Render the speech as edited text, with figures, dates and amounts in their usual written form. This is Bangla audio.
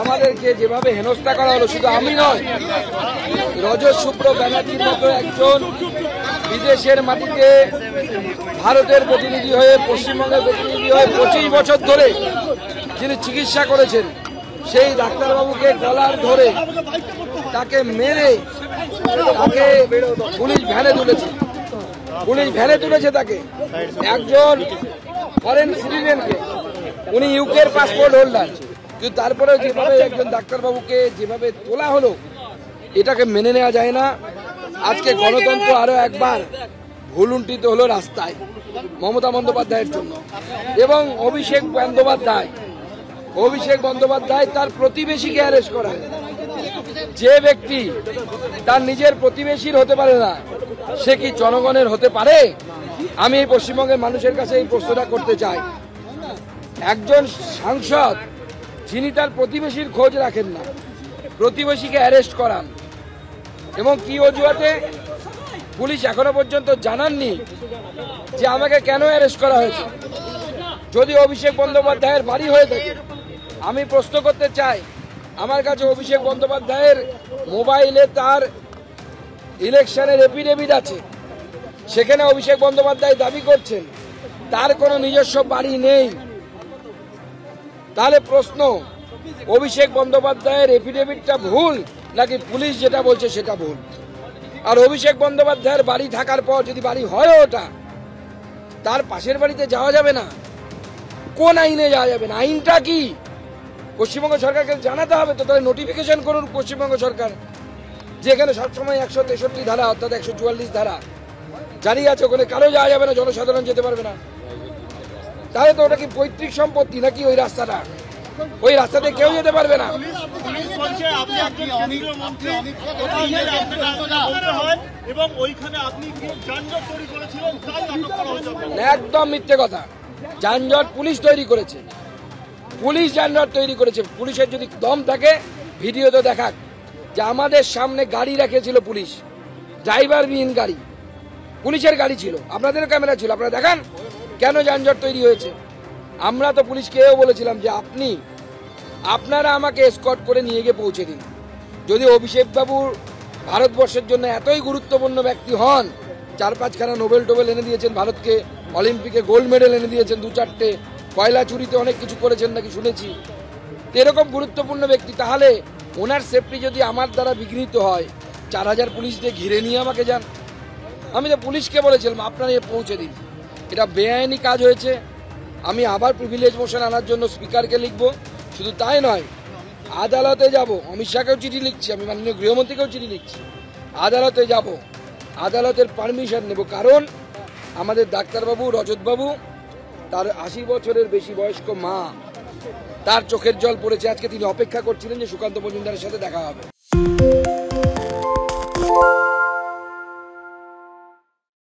আমাদেরকে যেভাবে হেনস্থা করা হলো, শুধু আমি নয়, রজত শুভ্র ব্যানার্জির মতো একজন বিদেশের মাটিতে ভারতের প্রতিনিধি হয়ে, পশ্চিমবঙ্গের প্রতিনিধি হয়ে 25 বছর ধরে যিনি চিকিৎসা করেছেন, সেই ডাক্তারবাবুকে গলার ধরে তাকে মেরে তাকে পুলিশ ভ্যানে তুলেছে তাকে, একজন ফরেন সিটিজেনকে, উনি ইউকের পাসপোর্ট হোল্ডার, কিন্তু তারপরেও যেভাবে একজন ডাক্তারবাবুকে যেভাবে তোলা হলো, এটাকে মেনে নেওয়া যায় না। আজকে গণতন্ত্র আরো একবার ভুলুণ্ঠিত হলো রাস্তায় মমতা বন্দ্যোপাধ্যায়ের জন্য। এবং অভিষেক বন্দ্যোপাধ্যায় তার প্রতিবেশীকে অ্যারেস্ট করা। যে ব্যক্তি তার নিজের প্রতিবেশীর হতে পারে না, সে কি জনগণের হতে পারে? আমি এই পশ্চিমবঙ্গের মানুষের কাছে এই প্রশ্নটা করতে চাই। একজন সাংসদ যিনি তার প্রতিবেশীর খোঁজ রাখেন না, প্রতিবেশীকে অ্যারেস্ট করান, এবং কি অজুহাতে? পুলিশ এখনো পর্যন্ত জানাননি যে আমাকে কেন অ্যারেস্ট করা হয়েছে। যদি অভিষেক বন্দ্যোপাধ্যায়ের বাড়ি হয়ে থাকে, আমি প্রশ্ন করতে চাই, আমার কাছে অভিষেক বন্দ্যোপাধ্যায়ের মোবাইলে তার ইলেকশনের এফিডেভিট আছে, সেখানে অভিষেক বন্দ্যোপাধ্যায় দাবি করছেন তার কোনো নিজস্ব বাড়ি নেই। তাহলে প্রশ্ন, অভিষেক বন্দ্যোপাধ্যায়ের এফিডেভিটটা ভুল নাকি পুলিশ যেটা বলছে সেটা ভুল? আর অভিষেক বন্দ্যোপাধ্যায়ের বাড়ি থাকার পর যদি বাড়ি হয় ওটা, তার পাশের বাড়িতে যাওয়া যাবে না? কোন আইনে যাওয়া যাবে না? আইনটা কি? পশ্চিমবঙ্গ সরকারকে জানাতে হবে তো, তাহলে নোটিফিকেশন করুন পশ্চিমবঙ্গ সরকার, যেখানে সবসময় 163 ধারা অর্থাৎ 144 ধারা জারি আছে, ওখানে কারো যাওয়া যাবে না, জনসাধারণ যেতে পারবে না। তাহলে তো ওটা কি পৈতৃক সম্পত্তি নাকি? ওই রাস্তাতে কেউ যেতে পারবে না। একদম মিথ্যে কথা। যানজট পুলিশ তৈরি করেছে, যানজট তৈরি করেছে। পুলিশের যদি দম থাকে ভিডিও তো দেখাক যে আমাদের সামনে গাড়ি রেখেছিল পুলিশ, ড্রাইভারবিহীন গাড়ি, পুলিশের গাড়ি ছিল, আপনাদের ক্যামেরা ছিল, আপনারা দেখান কেন যানজট তৈরি হয়েছে। আমরা তো পুলিশকেও বলেছিলাম যে আপনারা আমাকে এসকর্ট করে নিয়ে গিয়ে পৌঁছে দিন। যদি অভিষেক বাবু ভারতবর্ষের জন্য এতই গুরুত্বপূর্ণ ব্যক্তি হন, 4-5খানা নোবেল টোবেল এনে দিয়েছেন ভারতকে, অলিম্পিকে গোল্ড মেডেল এনে দিয়েছেন 2-4টে, কয়লা চুরিতে অনেক কিছু করেছেন নাকি শুনেছি, এরকম গুরুত্বপূর্ণ ব্যক্তি, তাহলে ওনার সেফটি যদি আমার দ্বারা বিঘ্নিত হয়, 4000 পুলিশ দিয়ে ঘিরে নিয়ে আমাকে যান। আমি তো পুলিশকে বলেছিলাম আপনারা পৌঁছে দিন। এটা বেআইনি কাজ হয়েছে। আমি আবার প্রিভিলেজ মোশন আনার জন্য স্পিকারকে লিখবো। শুধু তাই নয়, আদালতে যাব, অমিত শাহকেও চিঠি লিখছি, আমি মাননীয় গৃহমন্ত্রীকেও চিঠি লিখছি, আদালতে যাব, আদালতের পারমিশন নেব। কারণ আমাদের ডাক্তারবাবু রজতবাবু, তার 80 বছরের বেশি বয়স্ক মা, তার চোখের জল পড়েছে। আজকে তিনি অপেক্ষা করছিলেন যে সুকান্ত মজুমদারের সাথে দেখা হবে।